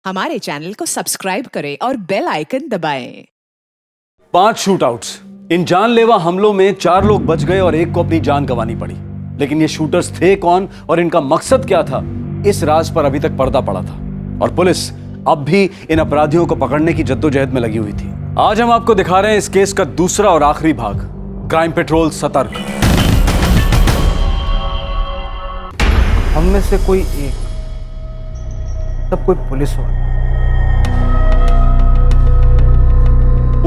हमारे चैनल को सब्सक्राइब करें और बेल आइकन दबाएं। 5 शूटआउट्स। इन जानलेवा हमलों में 4 लोग बच गए और एक को अपनी जान गंवानी पड़ी। लेकिन ये शूटर्स थे कौन और इनका मकसद क्या था, इस राज पर अभी तक पर्दा पड़ा था और पुलिस अब भी इन अपराधियों को पकड़ने की जद्दोजहद में लगी हुई थी। आज हम आपको दिखा रहे हैं इस केस का दूसरा और आखिरी भाग, क्राइम पेट्रोल सतर्क। हम में से कोई एक, तब कोई पुलिस वाला,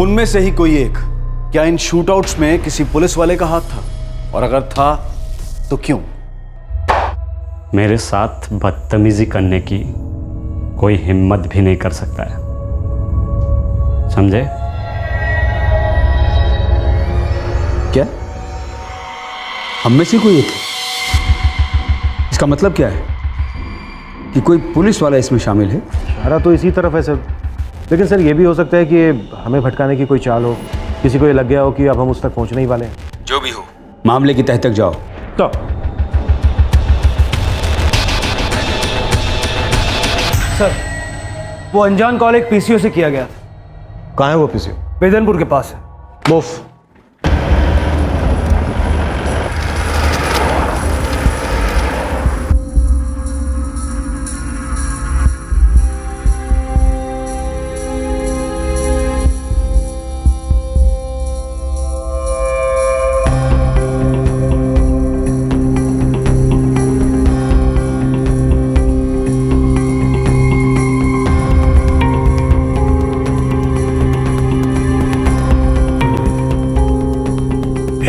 उनमें से ही कोई एक। क्या इन शूटआउट्स में किसी पुलिस वाले का हाथ था, और अगर था तो क्यों? मेरे साथ बदतमीजी करने की कोई हिम्मत भी नहीं कर सकता है, समझे? क्या? हम में से कोई एक? इसका मतलब क्या है कि कोई पुलिस वाला इसमें शामिल है? इशारा तो इसी तरफ है सर, लेकिन सर ये भी हो सकता है कि हमें भटकाने की कोई चाल हो, किसी को ये लग गया हो कि अब हम उस तक पहुंचने ही वाले हैं। जो भी हो, मामले की तह तक जाओ। तो सर, वो अनजान कॉल एक पीसीओ से किया गया था। कहाँ है वो पीसीओ? बेदनपुर के पास है। मूव।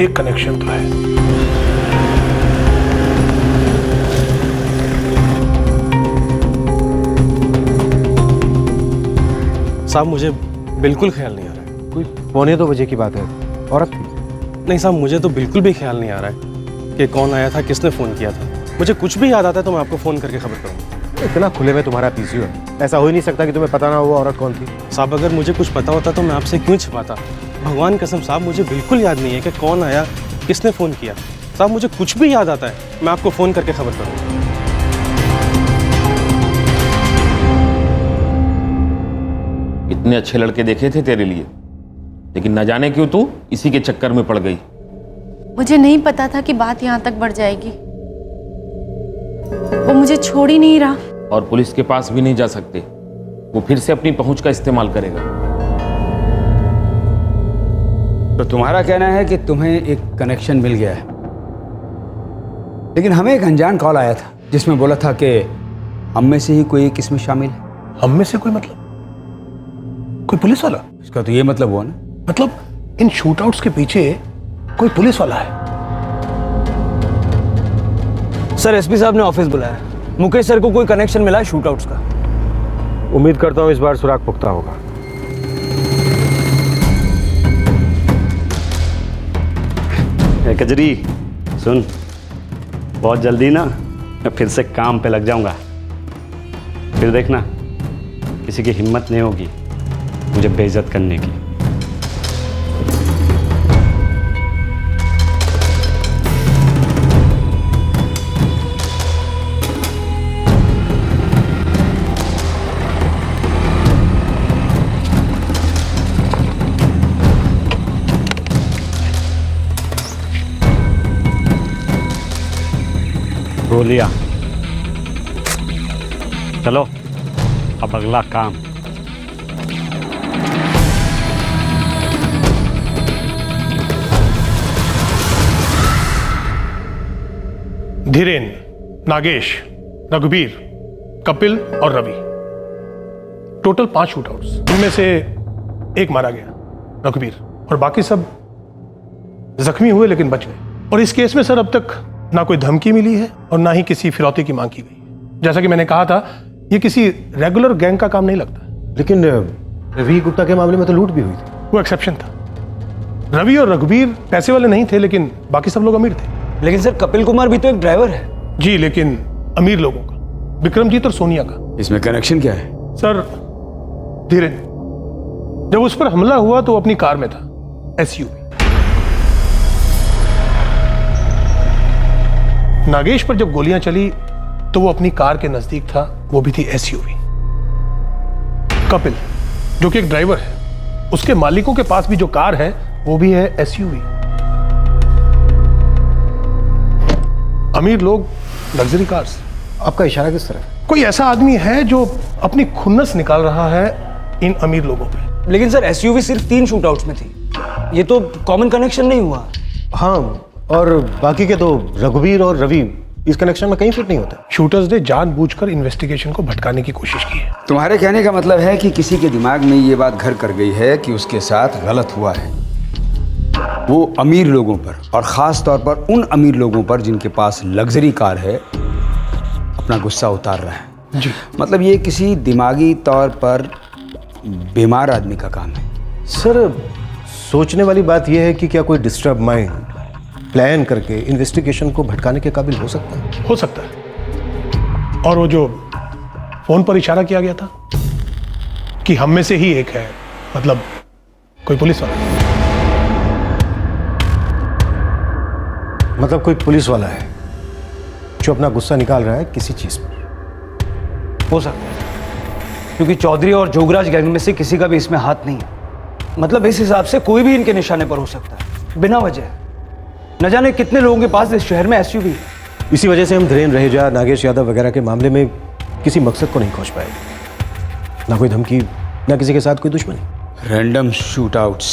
एक कनेक्शन तो है। साहब मुझे बिल्कुल ख्याल नहीं आ रहा है। कोई 1:15 बजे की बात है, औरत थी। नहीं साहब, मुझे तो बिल्कुल भी ख्याल नहीं आ रहा है कि कौन आया था, किसने फ़ोन किया था। मुझे कुछ भी याद आता है तो मैं आपको फ़ोन करके खबर करूँगा। इतना खुले में तुम्हारा पीसीओ है, ऐसा हो ही नहीं सकता कि तुम्हें पता ना हो वो औरत कौन थी। साहब अगर मुझे कुछ पता होता तो मैं आपसे क्यों छिपाता? भगवान कसम साहब, मुझे बिल्कुल याद नहीं है कि कौन आया, किसने फ़ोन किया। साहब मुझे कुछ भी याद आता है, मैं आपको फ़ोन करके खबर करूँगा। इतने अच्छे लड़के देखे थे तेरे लिए, लेकिन न जाने क्यों तू इसी के चक्कर में पड़ गई। मुझे नहीं पता था कि बात यहाँ तक बढ़ जाएगी। वो मुझे छोड़ ही नहीं रहा। और पुलिस के पास भी नहीं जा सकते, वो फिर से अपनी पहुंच का इस्तेमाल करेगा। तो तुम्हारा कहना है कि तुम्हें एक कनेक्शन मिल गया है, लेकिन हमें एक अनजान कॉल आया था जिसमें बोला था कि हम में से ही कोई एक इसमें शामिल है। हम में से कोई मतलब? कोई पुलिस वाला? इसका तो ये मतलब हुआ ना, मतलब इन शूटआउट्स के पीछे कोई पुलिस वाला है। सर एसपी साहब ने ऑफिस बुलाया, मुकेश सर को कोई कनेक्शन मिला है शूटआउट्स का। उम्मीद करता हूँ इस बार सुराग पुख्ता होगा। कजरी सुन, बहुत जल्दी ना मैं फिर से काम पे लग जाऊंगा। फिर देखना किसी की हिम्मत नहीं होगी मुझे बेइज्जत करने की। बोलिया, चलो अब अगला काम। धीरेन, नागेश, रघुबीर, कपिल और रवि, टोटल 5 शूटआउट्स। इनमें से एक मारा गया, रघुबीर, और बाकी सब जख्मी हुए लेकिन बच गए। और इस केस में सर अब तक ना कोई धमकी मिली है और ना ही किसी फिरौती की मांग की गई है। जैसा कि मैंने कहा था, ये किसी रेगुलर गैंग का काम नहीं लगता। लेकिन रवि गुप्ता के मामले में तो लूट भी हुई थी। वो एक्सेप्शन था। रवि और रघुबीर पैसे वाले नहीं थे, लेकिन बाकी सब लोग अमीर थे। लेकिन सर कपिल कुमार भी तो एक ड्राइवर है। जी, लेकिन अमीर लोगों का, विक्रमजीत और सोनिया का। इसमें कनेक्शन क्या है? सर धीरेन, जब उस पर हमला हुआ तो अपनी कार में था, एसयूवी। नागेश पर जब गोलियां चली तो वो अपनी कार के नजदीक था, वो भी थी एसयूवी। कपिल, जो कि एक ड्राइवर है, उसके मालिकों के पास भी जो कार है वो भी है एसयूवी। अमीर लोग, लग्जरी कार्स। आपका इशारा किस तरफ? कोई ऐसा आदमी है जो अपनी खुन्नस निकाल रहा है इन अमीर लोगों पे। लेकिन सर एसयूवी सिर्फ 3 शूटआउट्स में थी, ये तो कॉमन कनेक्शन नहीं हुआ। हाँ, और बाकी के तो रघुवीर और रवि इस कनेक्शन में कहीं फिट नहीं होते। शूटर्स ने जानबूझकर इन्वेस्टिगेशन को भटकाने की कोशिश की है। तुम्हारे कहने का मतलब है कि किसी के दिमाग में ये बात घर कर गई है कि उसके साथ गलत हुआ है। वो अमीर लोगों पर, और ख़ास तौर पर उन अमीर लोगों पर जिनके पास लग्जरी कार है, अपना गुस्सा उतार रहा है। जी। मतलब ये किसी दिमागी तौर पर बीमार आदमी का काम है। सर, सोचने वाली बात यह है कि क्या कोई डिस्टर्ब माइंड प्लान करके इन्वेस्टिगेशन को भटकाने के काबिल हो सकता है? हो सकता है। और वो जो फोन पर इशारा किया गया था कि हम में से ही एक है, मतलब कोई पुलिस वाला। मतलब कोई पुलिस वाला है जो अपना गुस्सा निकाल रहा है किसी चीज पर। हो सकता है, क्योंकि चौधरी और जोगराज गैंग में से किसी का भी इसमें हाथ नहीं है। मतलब इस हिसाब से कोई भी इनके निशाने पर हो सकता है, बिना वजह। न जाने कितने लोगों के पास इस शहर में एसयूवी है। इसी वजह से हम धीरेन रहेजा, नागेश यादव वगैरह के मामले में किसी मकसद को नहीं खोज पाए। ना कोई धमकी, ना किसी के साथ कोई दुश्मनी। रैंडम शूटआउट्स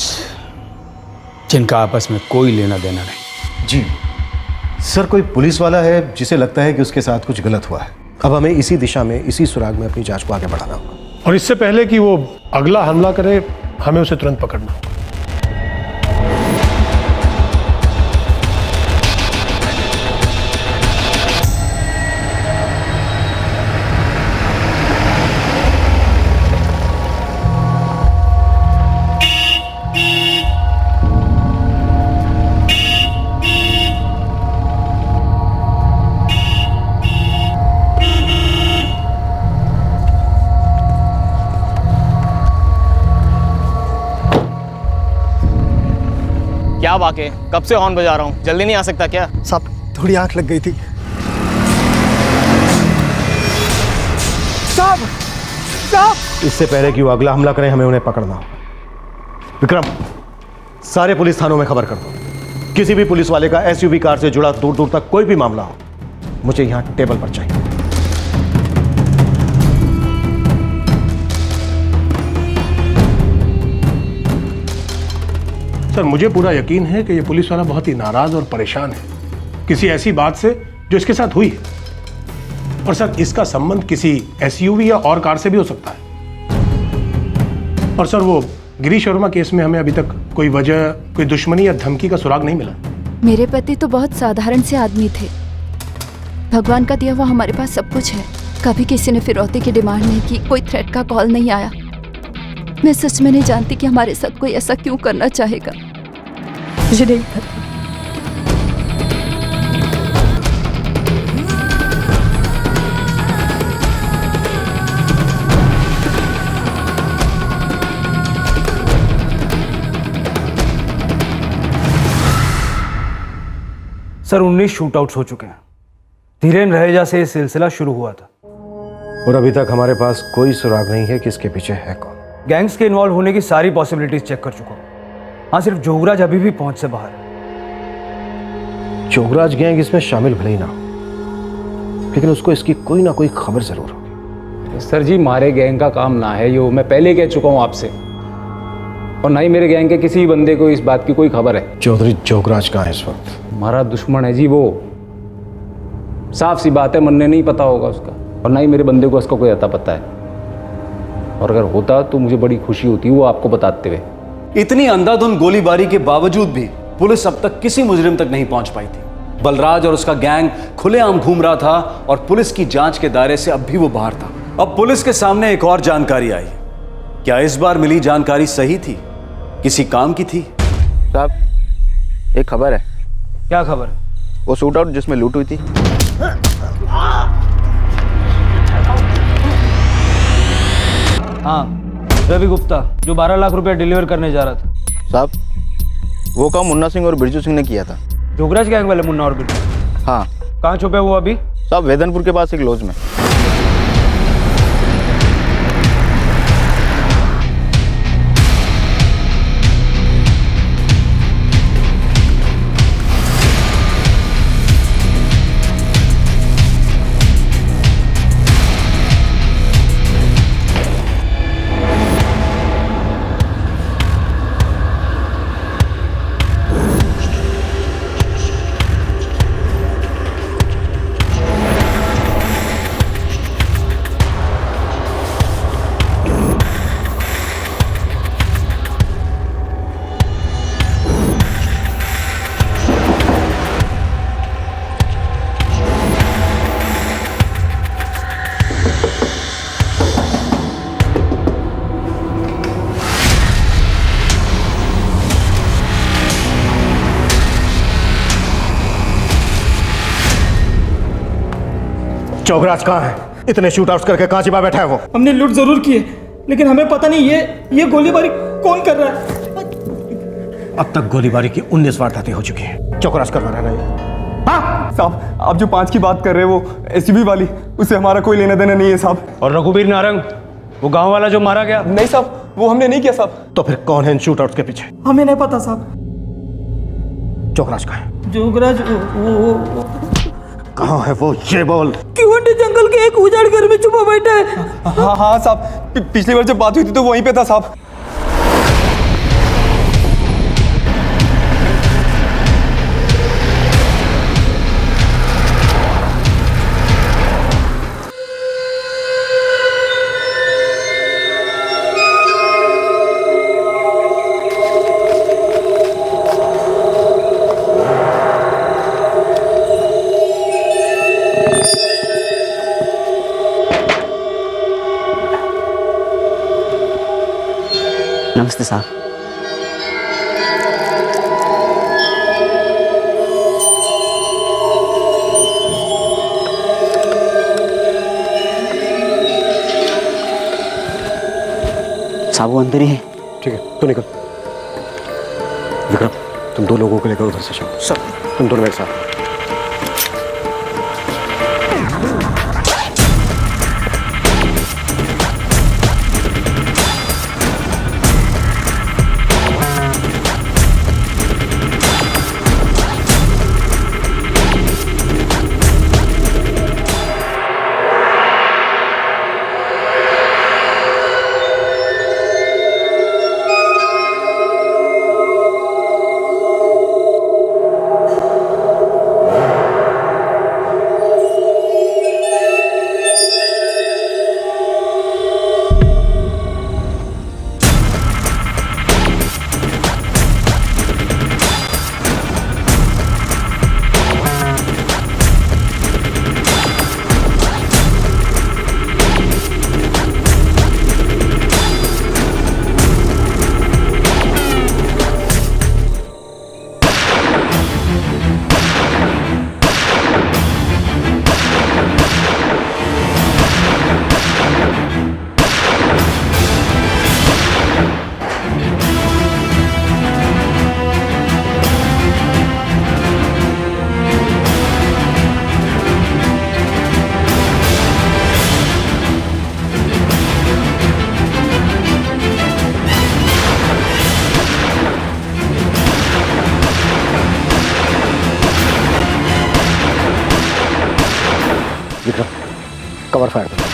जिनका आपस में कोई लेना देना नहीं। जी सर, कोई पुलिस वाला है जिसे लगता है कि उसके साथ कुछ गलत हुआ है। अब हमें इसी दिशा में, इसी सुराग में अपनी जांच को आगे बढ़ाना होगा। और इससे पहले कि वो अगला हमला करे, हमें उसे तुरंत पकड़ना होगा। क्या वाक़ई, कब से हॉर्न बजा रहा हूँ, जल्दी नहीं आ सकता क्या? साहब, थोड़ी आंख लग गई थी। साहब, साहब! इससे पहले कि वो अगला हमला करें, हमें उन्हें पकड़ना होगा। विक्रम, सारे पुलिस थानों में खबर कर दो। किसी भी पुलिस वाले का एसयूवी कार से जुड़ा दूर दूर तक कोई भी मामला हो, मुझे यहां टेबल पर चाहिए। सर, मुझे पूरा यकीन है कि ये पुलिस वाला बहुत ही नाराज और परेशान है किसी ऐसी बात से जो इसके साथ हुई है। और सर, इसका संबंध किसी एसयूवी या और कार से भी हो सकता है। और सर, वो गिरीश वर्मा केस में हमें अभी तक कोई वजह, कोई दुश्मनी या धमकी का सुराग नहीं मिला। मेरे पति तो बहुत साधारण से आदमी थे। भगवान का दिया हुआ हमारे पास सब कुछ है। कभी किसी ने फिरौती की डिमांड नहीं की, कोई थ्रेट का कॉल नहीं आया। मैं सच में नहीं जानती कि हमारे साथ कोई ऐसा क्यों करना चाहेगा। मुझे नहीं पता। सर, 19 शूटआउट्स हो चुके हैं। धीरेन रहेजा से ये सिलसिला शुरू हुआ था, और अभी तक हमारे पास कोई सुराग नहीं है कि इसके पीछे है कौन। गैंग्स के इन्वॉल्व होने की सारी पॉसिबिलिटीज चेक कर चुका हूं। हाँ, सिर्फ जोगराज अभी भी पहुंच से बाहर है। जोगराज गैंग इसमें शामिल भले ही ना हो, लेकिन उसको इसकी कोई ना कोई खबर जरूर होगी। सर जी, हमारे गैंग का काम ना है यो, मैं पहले कह चुका हूं आपसे। और ना ही मेरे गैंग के किसी बंदे को इस बात की कोई खबर है। चौधरी जोगराज कहाँ है इस वक्त? हमारा दुश्मन है जी वो, साफ सी बात है। मन ने नहीं पता होगा उसका, और ना ही मेरे बंदे को उसका कोई अता पता है। और अगर होता तो मुझे बड़ी खुशी होती वो आपको बताते हुए। इतनी अंधाधुंध गोलीबारी के बावजूद भी पुलिस अब तक किसी मुजरिम तक नहीं पहुंच पाई थी। बलराज और उसका गैंग खुलेआम घूम रहा था और पुलिस की जांच के दायरे से अब भी वो बाहर था। अब पुलिस के सामने एक और जानकारी आई। क्या इस बार मिली जानकारी सही थी, किसी काम की थी? साहब, एक खबर है। क्या खबर है? वो शूट आउट जिसमें लूट हुई थी। हाँ, रवि गुप्ता जो 12 लाख रुपया डिलीवर करने जा रहा था। साहब, वो काम मुन्ना सिंह और बिरजू सिंह ने किया था। जोगराज गैंग वाले मुन्ना और बिरजू? हाँ। कहाँ छुपे वो अभी? साहब, वेदनपुर के पास एक लॉज में। चौकराज कहाँ है? इतने शूट आउट्स करके कहाँ छिपा बैठा है वो? हमने लूट जरूर की है, लेकिन हमें पता नहीं ये गोलीबारी कौन कर रहा है। अब तक गोलीबारी की 19 वारदातें हो चुकी हैं। चौकराज करवा रहा है ना ये? हाँ साहब, आप जो 5 की बात कर रहे हैं वो एसयूवी वाली, उससे हमारा कोई लेना देना नहीं है साहब। और रघुवीर नारंग, वो गांव वाला जो मारा गया? नहीं साहब, वो हमने नहीं किया साहब। तो फिर कौन है इन शूट आउट्स के पीछे? हमें नहीं पता साहब। चौकराज कहाँ है? जोगराज वो कहाँ है वो? ये बोल। क्यों जंगल के एक उजाड़ घर में छुपा बैठा है। हाँ साहब, पिछली बार जब बात हुई थी तो वहीं पे था साहब। नमस्ते साहब। साहब वो अंदर ही है। ठीक है, तू निकल। विक्रम, तुम 2 लोगों को लेकर उधर से चलो। सब तुम दोनों मेरे साथ। विक्रम, कवर फायर करो।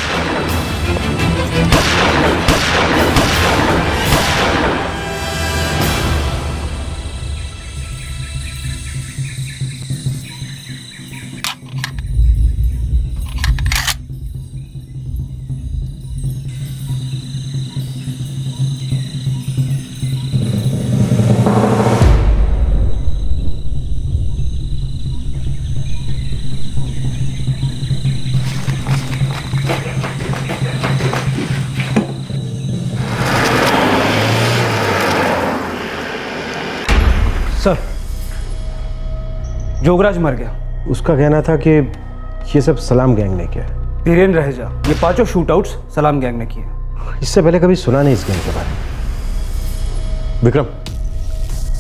सर, जोगराज मर गया। उसका कहना था कि ये सब सलाम गैंग ने किया है। धीरेन्द्र रहेजा, ये 5 शूटआउट्स सलाम गैंग ने किए। इससे पहले कभी सुना नहीं इस गैंग के बारे में। विक्रम,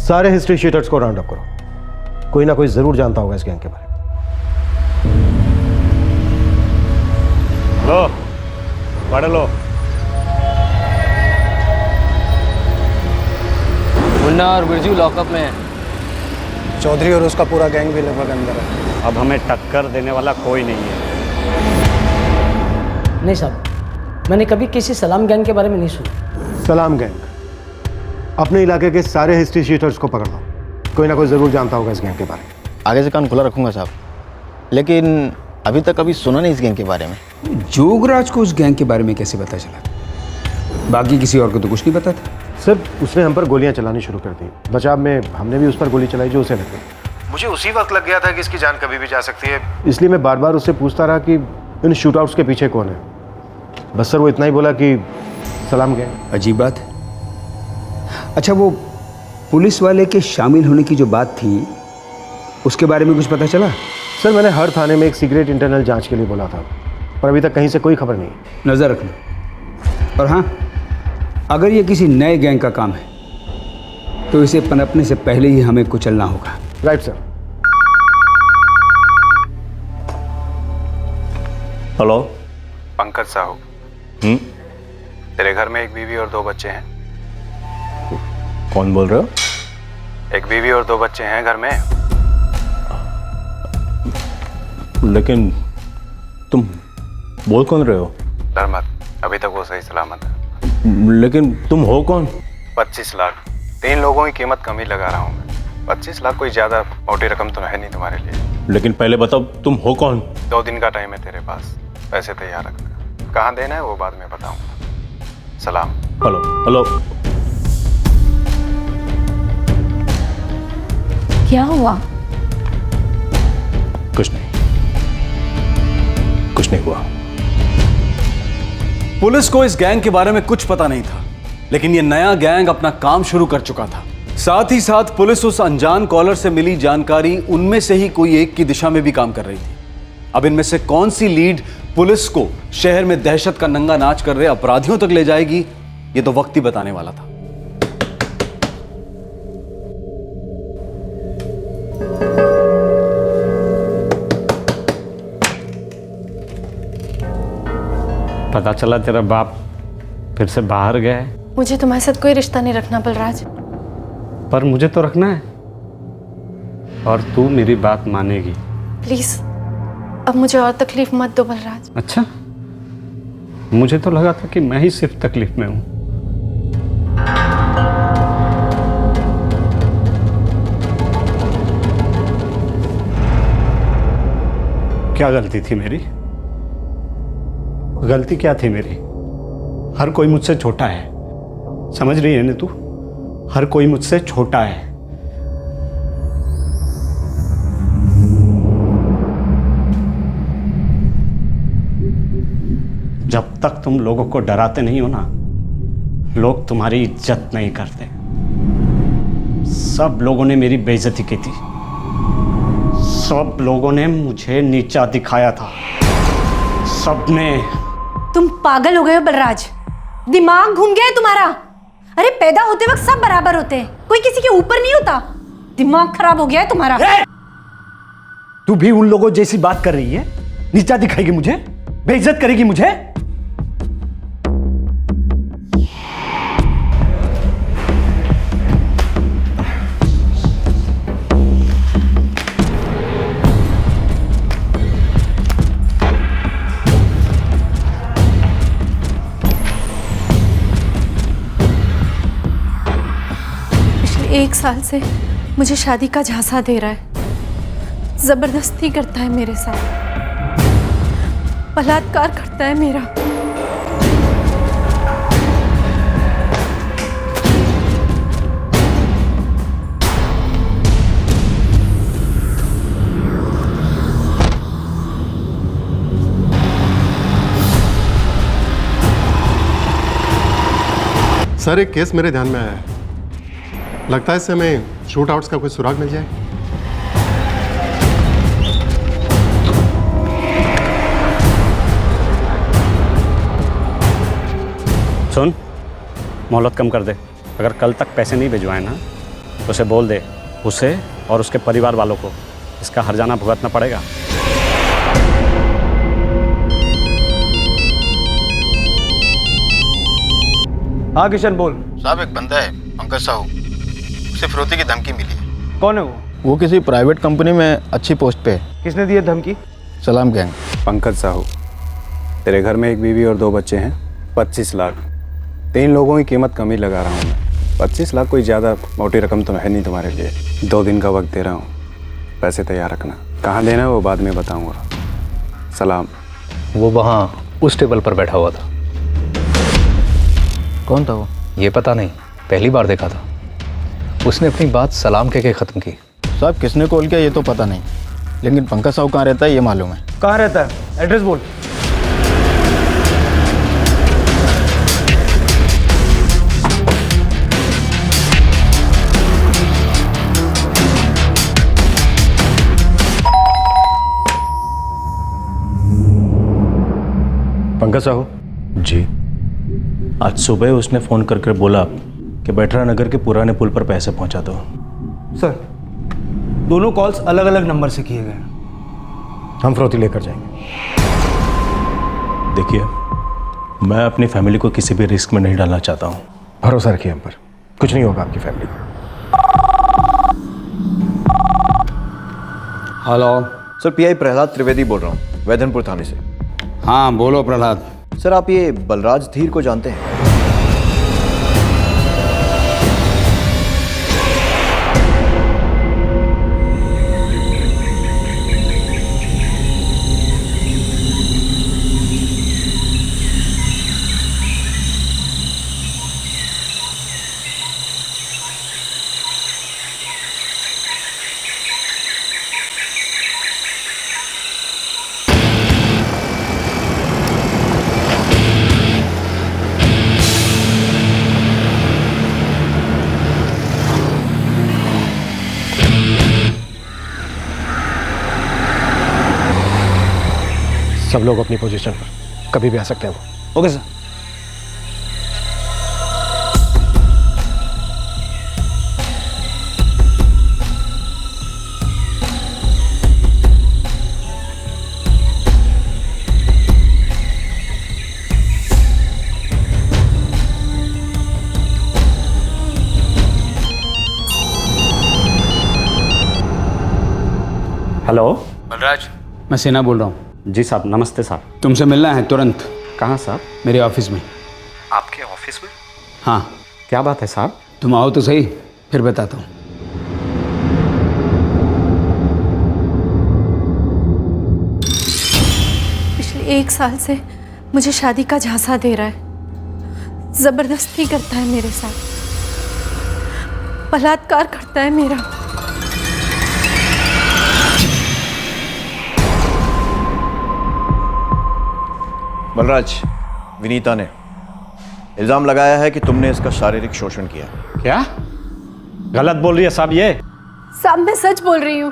सारे हिस्ट्री शीटर्स को राउंड अप करो। कोई ना कोई जरूर जानता होगा इस गैंग के बारे में। लो, पढ़ लो। मुन्ना और बिरजू लॉकअप में है। चौधरी और उसका पूरा गैंग भी लगभग अंदर है। अब हमें टक्कर देने वाला कोई नहीं है। नहीं साहब, मैंने कभी किसी सलाम गैंग के बारे में नहीं सुना। सलाम गैंग अपने इलाके के सारे हिस्ट्री शीटर्स को पकड़ लो। कोई ना कोई जरूर जानता होगा इस गैंग के बारे में। आगे से कान खुला रखूंगा साहब, लेकिन अभी तक कभी सुना नहीं इस गैंग के बारे में। जोगराज को उस गैंग के बारे में कैसे पता चला? बाकी किसी और को तो कुछ नहीं पता था। सर, उसने हम पर गोलियां चलानी शुरू कर दी। बचाव में हमने भी उस पर गोली चलाई जो उसे लग गई। मुझे उसी वक्त लग गया था कि इसकी जान कभी भी जा सकती है, इसलिए मैं बार बार उससे पूछता रहा कि इन शूटआउट्स के पीछे कौन है। बस सर, वो इतना ही बोला कि सलाम गैंग। अजीब बात है। अच्छा, वो पुलिस वाले के शामिल होने की जो बात थी उसके बारे में कुछ पता चला? सर, मैंने हर थाने में एक सीक्रेट इंटरनल जांच के लिए बोला था। पर अभी तक कहीं से कोई खबर नहीं। नज़र रखना। और हाँ, अगर ये किसी नए गैंग का काम है तो इसे पनपने से पहले ही हमें कुचलना होगा। Right sir. Hello. Pankaj Sahu, तेरे घर में एक बीवी और 2 बच्चे हैं। कौन बोल रहे हो? एक बीवी और 2 बच्चे हैं घर में। लेकिन तुम बोल कौन रहे हो? डर मत, अभी तक वो सही सलामत है। लेकिन तुम हो कौन? 25 लाख 3 लोगों की कीमत कम ही लगा रहा हूँ मैं। 25 लाख कोई ज्यादा मोटी रकम तो है नहीं तुम्हारे लिए। लेकिन पहले बताओ तुम हो कौन? 2 दिन का टाइम है तेरे पास, पैसे तैयार रखना। कहाँ देना है वो बाद में बताऊंगा। सलाम। Hello hello. क्या हुआ? कुछ नहीं, कुछ नहीं हुआ। पुलिस को इस गैंग के बारे में कुछ पता नहीं था, लेकिन यह नया गैंग अपना काम शुरू कर चुका था। साथ ही साथ पुलिस उस अनजान कॉलर से मिली जानकारी उनमें से ही कोई एक की दिशा में भी काम कर रही थी। अब इनमें से कौन सी लीड पुलिस को शहर में दहशत का नंगा नाच कर रहे अपराधियों तक ले जाएगी, यह तो वक्त ही बताने वाला था। पता चला तेरा बाप फिर से बाहर गया है। मुझे तुम्हारे साथ कोई रिश्ता नहीं रखना बलराज। पर मुझे तो रखना है, और तू मेरी बात मानेगी। प्लीज अब मुझे और तकलीफ मत दो बलराज। अच्छा, मुझे तो लगा था कि मैं ही सिर्फ तकलीफ में हूं। क्या गलती थी मेरी? गलती क्या थी मेरी? हर कोई मुझसे छोटा है, समझ रही है ना तू? हर कोई मुझसे छोटा है। जब तक तुम लोगों को डराते नहीं हो ना, लोग तुम्हारी इज्जत नहीं करते। सब लोगों ने मेरी बेइज्जती की थी, सब लोगों ने मुझे नीचा दिखाया था, सबने। तुम पागल हो गए हो बलराज, दिमाग घूम गया है तुम्हारा। अरे पैदा होते वक्त सब बराबर होते हैं, कोई किसी के ऊपर नहीं होता। दिमाग खराब हो गया है तुम्हारा। तू भी उन लोगों जैसी बात कर रही है? नीचा दिखाएगी मुझे, बेइज्जत करेगी मुझे? पिछले 1 साल से मुझे शादी का झांसा दे रहा है, जबरदस्ती करता है मेरे साथ, बलात्कार करता है मेरा। सर, एक केस मेरे ध्यान में आया है। लगता है इससे हमें शूट आउट्स का कोई सुराग मिल जाए। सुन, मोहलत कम कर दे। अगर कल तक पैसे नहीं भिजवाए ना, तो उसे बोल दे, उसे और उसके परिवार वालों को इसका हर्जाना भुगतना पड़ेगा। हाँ किशन बोल। साहब, एक बंदा है पंकज साहू, उसे फिरौती की धमकी मिली है। कौन है वो? वो किसी प्राइवेट कंपनी में अच्छी पोस्ट पे है। किसने दी है धमकी? सलाम गैंग। पंकज साहू, तेरे घर में एक बीवी और 2 बच्चे हैं। 25 लाख 3 लोगों की कीमत कम ही लगा रहा हूँ मैं। 25 लाख कोई ज़्यादा मोटी रकम तो है नहीं तुम्हारे लिए। 2 दिन का वक्त दे रहा हूँ, पैसे तैयार रखना। कहाँ देना है वो बाद में बताऊँगा। सलाम। वो वहाँ उस टेबल पर बैठा हुआ था। कौन था वो? ये पता नहीं, पहली बार देखा था। उसने अपनी बात सलाम कह के ख़त्म की। साहब, किसने कॉल किया ये तो पता नहीं, लेकिन पंकज साहू कहाँ रहता है ये मालूम है। कहाँ रहता है? एड्रेस बोल। पंकज साहू जी। आज सुबह उसने फ़ोन करके बोला कि बैठरा नगर के पुराने पुल पर पैसे पहुंचा दो। सर दोनों कॉल्स अलग अलग नंबर से किए गए। हम फिरौती लेकर जाएंगे। देखिए, मैं अपनी फैमिली को किसी भी रिस्क में नहीं डालना चाहता हूँ। भरोसा रखिए हम पर, कुछ नहीं होगा आपकी फैमिली को। Hello sir, pi Prahlad Trivedi बोल रहा हूँ, वैधनपुर थाने से। हाँ बोलो प्रहलाद। सर, आप ये बलराज धीर को जानते हैं? सब लोग अपनी पोजीशन पर, कभी भी आ सकते हैं वो। Okay sir. हेलो बलराज, मैं सेना बोल रहा हूँ। जी साहब, नमस्ते साहब। तुमसे मिलना है तुरंत। कहाँ साहब? मेरे ऑफिस में। आपके ऑफिस में? हाँ। क्या बात है साहब? तुम आओ तो सही, फिर बताता हूँ। पिछले 1 साल से मुझे शादी का झांसा दे रहा है, जबरदस्ती करता है मेरे साथ, बलात्कार करता है मेरा। बलराज, विनीता ने इल्जाम लगाया है कि तुमने इसका शारीरिक शोषण किया। क्या गलत बोल रही है साहब ये? साहब, मैं सच बोल रही हूँ।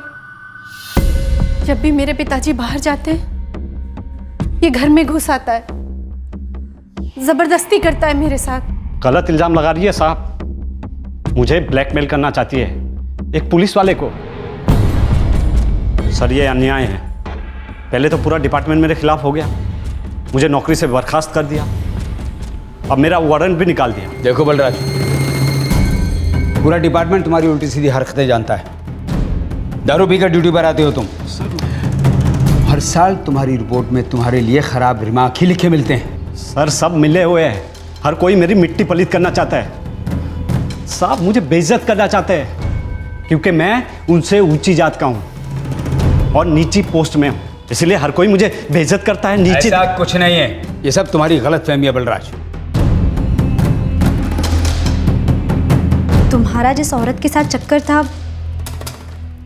जब भी मेरे पिताजी बाहर जाते हैं, ये घर में घुस आता है, जबरदस्ती करता है मेरे साथ। गलत इल्जाम लगा रही है साहब। मुझे ब्लैकमेल करना चाहती है, एक पुलिस वाले को। सर, ये अन्याय है। पहले तो पूरा डिपार्टमेंट मेरे खिलाफ हो गया, मुझे नौकरी से बर्खास्त कर दिया, अब मेरा वारंट भी निकाल दिया। देखो बलराज, पूरा डिपार्टमेंट तुम्हारी उल्टी सीधी हरकतें जानता है। दारू पीकर ड्यूटी पर आते हो तुम। हर साल तुम्हारी रिपोर्ट में तुम्हारे लिए खराब रिमार्क ही लिखे मिलते हैं। सर, सब मिले हुए हैं। हर कोई मेरी मिट्टी पलीत करना चाहता है। साहब, मुझे बेइज्जत करना चाहते हैं, क्योंकि मैं उनसे ऊंची जात का हूं और नीची पोस्ट में हूं, इसलिए हर कोई मुझे बेइज्जत करता है। नीचे ऐसा कुछ नहीं है, ये सब तुम्हारी गलत फहमी है बलराज। तुम्हारा जिस औरत के साथ चक्कर था,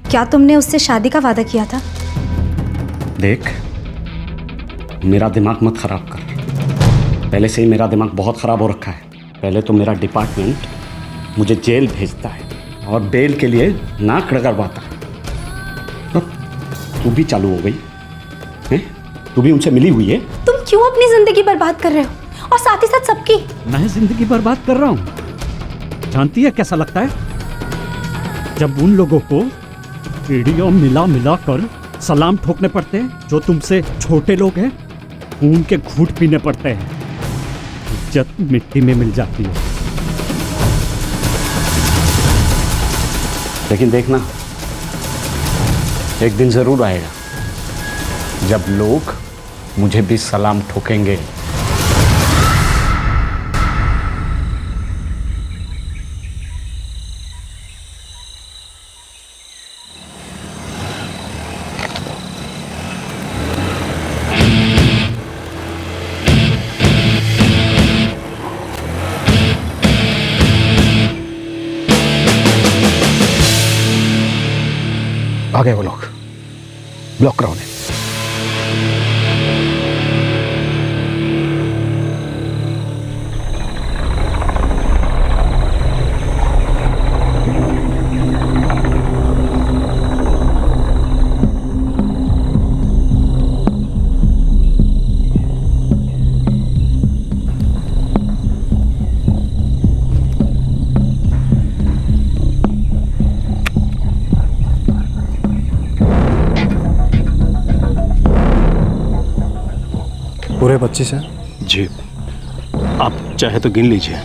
क्या तुमने उससे शादी का वादा किया था? देख, मेरा दिमाग मत खराब कर। पहले से ही मेरा दिमाग बहुत खराब हो रखा है। पहले तो मेरा डिपार्टमेंट मुझे जेल भेजता है और बेल के लिए नाक रगड़वाता है, और तू भी चालू हो गई है। तू भी उनसे मिली हुई है। तुम क्यों अपनी जिंदगी बर्बाद कर रहे हो, और साथ ही साथ सबकी? मैं जिंदगी बर्बाद कर रहा हूँ? जानती है कैसा लगता है जब उन लोगों को एड़ियों मिला मिला कर सलाम ठोकने पड़ते हैं जो तुमसे छोटे लोग हैं, खून के घूंट पीने पड़ते हैं, इज्जत मिट्टी में मिल जाती है। लेकिन देखना, एक दिन जरूर आएगा जब लोग मुझे भी सलाम ठोकेंगे। आ गए वो लोग, ब्लॉक करो उन्हें। 25 है। जी, आप चाहे तो गिन लीजिए।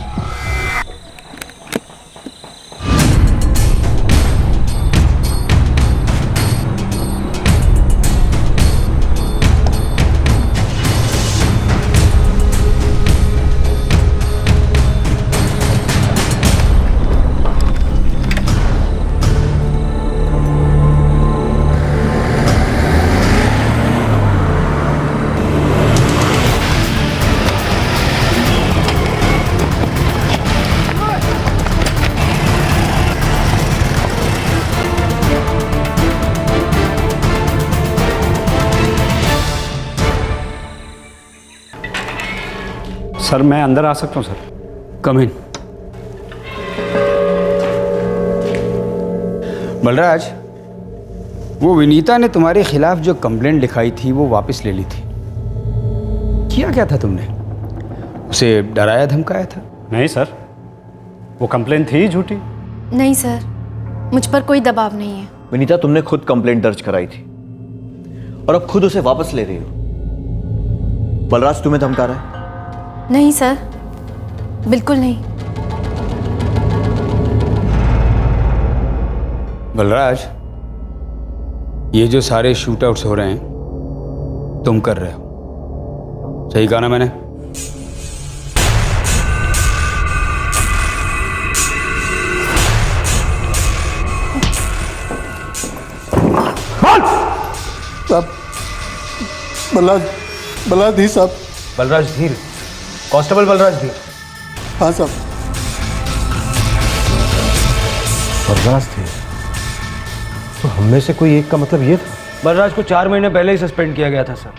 सर मैं अंदर आ सकता हूँ सर? कम इन। बलराज, वो विनीता ने तुम्हारे खिलाफ जो कंप्लेंट लिखाई थी वो वापस ले ली थी। किया क्या था तुमने? उसे डराया धमकाया था? नहीं सर, वो कंप्लेंट थी झूठी। नहीं सर, मुझ पर कोई दबाव नहीं है। विनीता, तुमने खुद कंप्लेंट दर्ज कराई थी और अब खुद उसे वापस ले रही हो। बलराज तुम्हें धमका रहा है? नहीं सर, बिल्कुल नहीं। बलराज, ये जो सारे शूट आउट्स हो रहे हैं तुम कर रहे हो, सही कहा ना मैंने? बलराज धीर साहब। बलराज धीर, कांस्टेबल बलराज धीर। हाँ साहब। बलराज थे तो हम में से कोई एक का मतलब ये था? बलराज को 4 महीने पहले ही सस्पेंड किया गया था सर।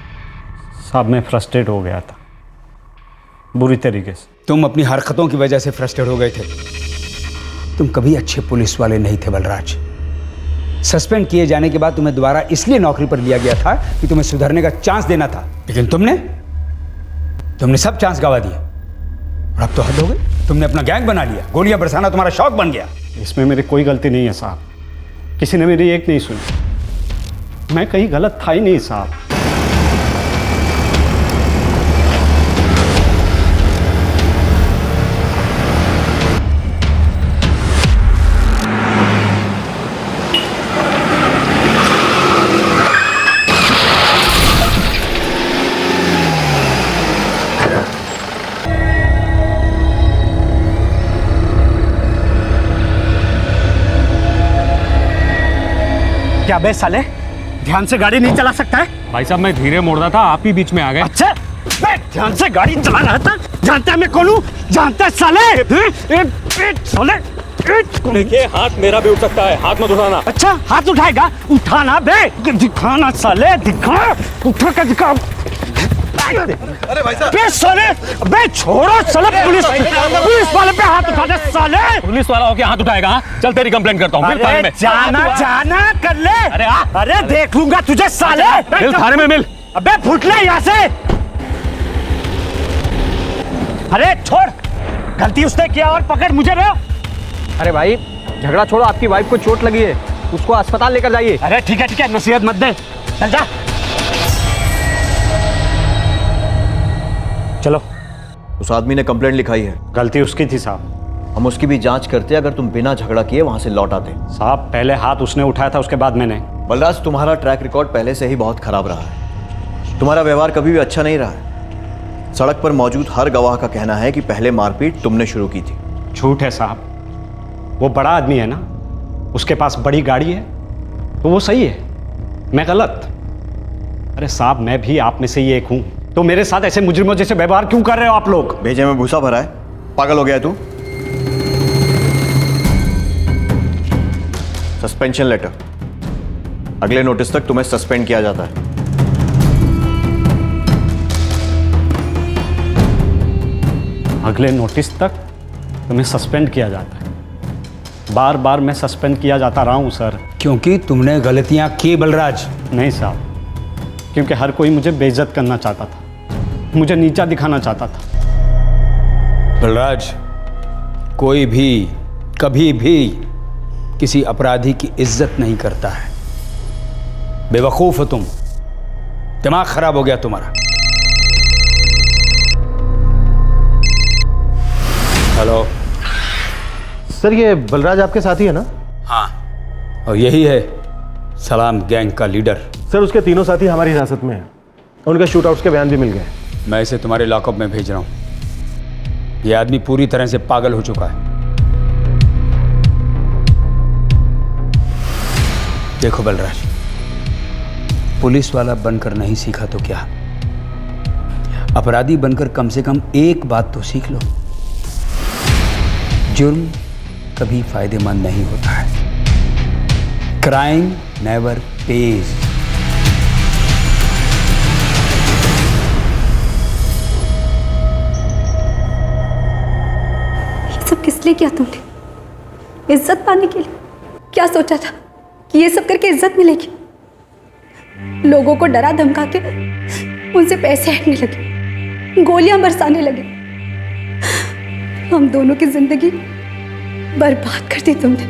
साहब मैं फ्रस्ट्रेट हो गया था बुरी तरीके से। तुम अपनी हरकतों की वजह से फ्रस्ट्रेट हो गए थे। तुम कभी अच्छे पुलिस वाले नहीं थे बलराज। सस्पेंड किए जाने के बाद तुम्हें दोबारा इसलिए नौकरी पर लिया गया था कि तुम्हें सुधरने का चांस देना था, लेकिन तुमने सब चांस गवा दिए और अब तो हद हो गई। तुमने अपना गैंग बना लिया, गोलियां बरसाना तुम्हारा शौक बन गया। इसमें मेरी कोई गलती नहीं है साहब, किसी ने मेरी एक नहीं सुनी। मैं कहीं गलत था ही नहीं साहब। क्या बे साले, ध्यान से गाड़ी नहीं चला सकता है? भाई साहब मैं धीरे मोड़ रहा था, आप ही बीच में आ गए। अच्छा, बे ध्यान से गाड़ी चला रहा था। जानता है मैं कौन हूँ? जानता है साले? साले देखिए हाथ मेरा भी उठ सकता है, हाथ मत उठाना। अच्छा हाथ उठाएगा? उठाना बे, दिखाना साले, दिखा, उठा कर दिखा। अरे भाई साहब। बे साले, बे छोड़ो साले, पुलिस वाले पे हाथ उठा दे साले। पुलिस वाला होके हाथ उठाएगा? चल तेरी कंप्लेंट करता हूँ। अरे जाना कर ले। अरे देख लूंगा तुझे साले। मिल थाने में मिल। अबे फुट ले यहाँ से। अरे छोड़, गलती उसने किया और पकड़ मुझे रहे हो। अरे भाई झगड़ा छोड़ो, आपकी वाइफ को चोट लगी है, उसको अस्पताल लेकर जाइए। अरे ठीक है, नसीहत मत दे, चल जा। चलो। उस आदमी ने कंप्लेंट लिखाई है। गलती उसकी थी साहब। हम उसकी भी जांच करते अगर तुम बिना झगड़ा किए वहां से लौट आते। साहब पहले हाथ उसने उठाया था, उसके बाद मैंने। बलराज, तुम्हारा ट्रैक रिकॉर्ड पहले से ही बहुत खराब रहा है। तुम्हारा व्यवहार कभी भी अच्छा नहीं रहा है। सड़क पर मौजूद हर गवाह का कहना है कि पहले मारपीट तुमने शुरू की थी। झूठ है साहब, वो बड़ा आदमी है ना, उसके पास बड़ी गाड़ी है तो वो सही है, मैं गलत। अरे साहब मैं भी आप में से ही एक हूं, तो मेरे साथ ऐसे मुजरिमों जैसे व्यवहार क्यों कर रहे हो आप लोग? भेजे में भूसा भरा है, पागल हो गया है तू? सस्पेंशन लेटर, अगले नोटिस तक तुम्हें सस्पेंड किया जाता है। अगले नोटिस तक तुम्हें सस्पेंड किया जाता है? बार बार मैं सस्पेंड किया जाता रहा हूं सर। क्योंकि तुमने गलतियां की बलराज। नहीं साहब, क्योंकि हर कोई मुझे बेइज्जत करना चाहता था, मुझे नीचा दिखाना चाहता था। बलराज, कोई भी कभी भी किसी अपराधी की इज्जत नहीं करता है। बेवकूफ हो तुम, दिमाग खराब हो गया तुम्हारा। सर ये बलराज आपके साथी है ना? हाँ, और यही है सलाम गैंग का लीडर। सर उसके तीनों साथी हमारी हिरासत में हैं। उनके शूटआउट्स के बयान भी मिल गए। मैं इसे तुम्हारे लॉकअप में भेज रहा हूँ। यह आदमी पूरी तरह से पागल हो चुका है। देखो बलराज, पुलिस वाला बनकर नहीं सीखा तो क्या, अपराधी बनकर कम से कम एक बात तो सीख लो, जुर्म कभी फायदेमंद नहीं होता है। Crime never page. ये सब किस लिए किया तुमने? इज्जत पाने के लिए? क्या सोचा था कि ये सब करके इज्जत मिलेगी? लोगों को डरा धमका के उनसे पैसे हटने लगे, गोलियां बरसाने लगे। हम दोनों की जिंदगी बर्बाद कर दी तुमने।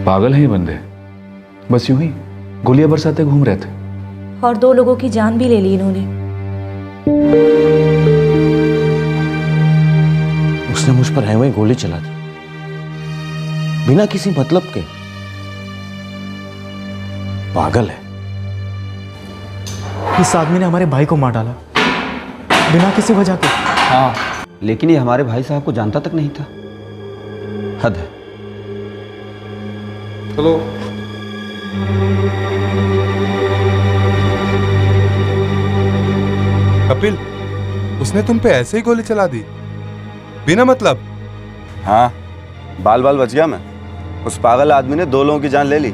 पागल है ये बंदे, बस यूं ही गोलियां बरसाते घूम रहे थे और 2 लोगों की जान भी ले ली इन्होंने। उसने मुझ पर है वही गोली चला दी बिना किसी मतलब के। पागल है। इस आदमी ने हमारे भाई को मार डाला बिना किसी वजह के। हाँ, लेकिन ये हमारे भाई साहब को जानता तक नहीं था। हद है। चलो। कपिल, उसने तुम पे ऐसे ही गोली चला दी बिना मतलब? हाँ, बाल बाल बच गया मैं। उस पागल आदमी ने 2 लोगों की जान ले ली।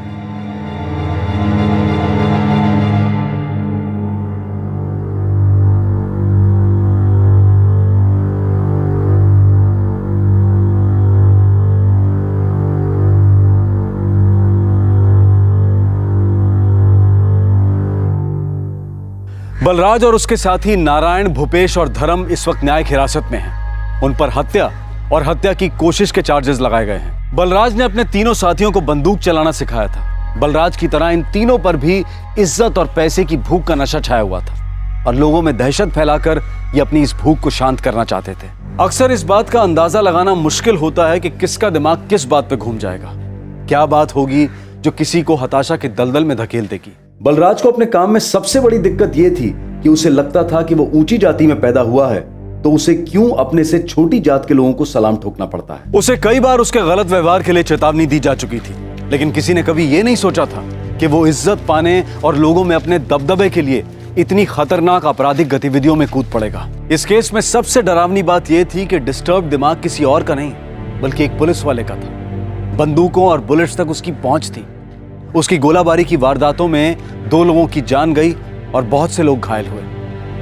बलराज और उसके साथी नारायण, भूपेश और धर्म इस वक्त न्यायिक हिरासत में हैं। उन पर हत्या और हत्या की कोशिश के चार्जेस लगाए गए हैं। बलराज ने अपने तीनों साथियों को बंदूक चलाना सिखाया था। बलराज की तरह इन तीनों पर भी इज्जत और पैसे की भूख का नशा छाया हुआ था और लोगों में दहशत फैलाकर ये अपनी इस भूख को शांत करना चाहते थे। अक्सर इस बात का अंदाजा लगाना मुश्किल होता है कि किसका दिमाग किस बात पे घूम जाएगा, क्या बात होगी जो किसी को हताशा के दलदल में धकेल देगी। बलराज को अपने काम में सबसे बड़ी दिक्कत यह थी कि उसे लगता था कि वो ऊंची जाति में पैदा हुआ है तो उसे क्यों अपने से छोटी जात के लोगों को सलाम ठोकना पड़ता है। उसे कई बार उसके गलत व्यवहार के लिए चेतावनी दी जा चुकी थी, लेकिन किसी ने कभी यह नहीं सोचा था कि वो इज्जत पाने और लोगों में अपने दबदबे के लिए इतनी खतरनाक आपराधिक गतिविधियों में कूद पड़ेगा। इस केस में सबसे डरावनी बात यह थी कि डिस्टर्ब दिमाग किसी और का नहीं बल्कि एक पुलिस वाले का था। बंदूकों और बुलेट्स तक उसकी पहुंच थी। उसकी गोलाबारी की वारदातों में 2 लोगों की जान गई और बहुत से लोग घायल हुए।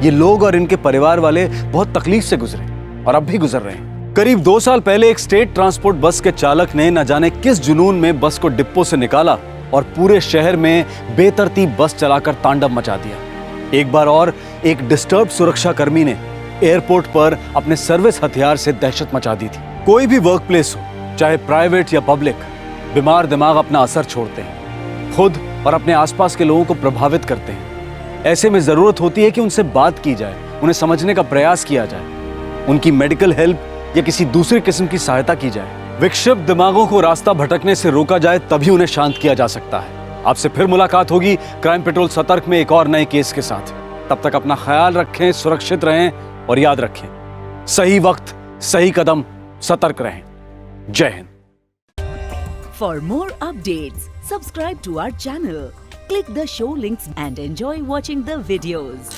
ये लोग और इनके परिवार वाले बहुत तकलीफ से गुजरे और अब भी गुजर रहे हैं। करीब 2 साल पहले एक स्टेट ट्रांसपोर्ट बस के चालक ने न जाने किस जुनून में बस को डिपो से निकाला और पूरे शहर में बेतरतीब बस चलाकर तांडव मचा दिया। एक बार और एक डिस्टर्ब सुरक्षा कर्मी ने एयरपोर्ट पर अपने सर्विस हथियार से दहशत मचा दी थी। कोई भी वर्क प्लेस हो, चाहे प्राइवेट या पब्लिक, बीमार दिमाग अपना असर छोड़ते हैं, खुद और अपने आसपास के लोगों को प्रभावित करते हैं। ऐसे में जरूरत होती है कि उनसे बात की जाए, उन्हें समझने का प्रयास किया जाए, उनकी मेडिकल हेल्प या किसी दूसरी किस्म की सहायता की जाए। विक्षिप्त दिमागों को रास्ता भटकने से रोका जाए, तभी उन्हें शांत किया जा सकता है। आपसे फिर मुलाकात होगी क्राइम पेट्रोल सतर्क में एक और नए केस के साथ। तब तक अपना ख्याल रखें, सुरक्षित रहें और याद रखें, सही वक्त सही कदम, सतर्क रहें। जय Hind. For more updates, subscribe to our channel, click the show links and enjoy watching the videos.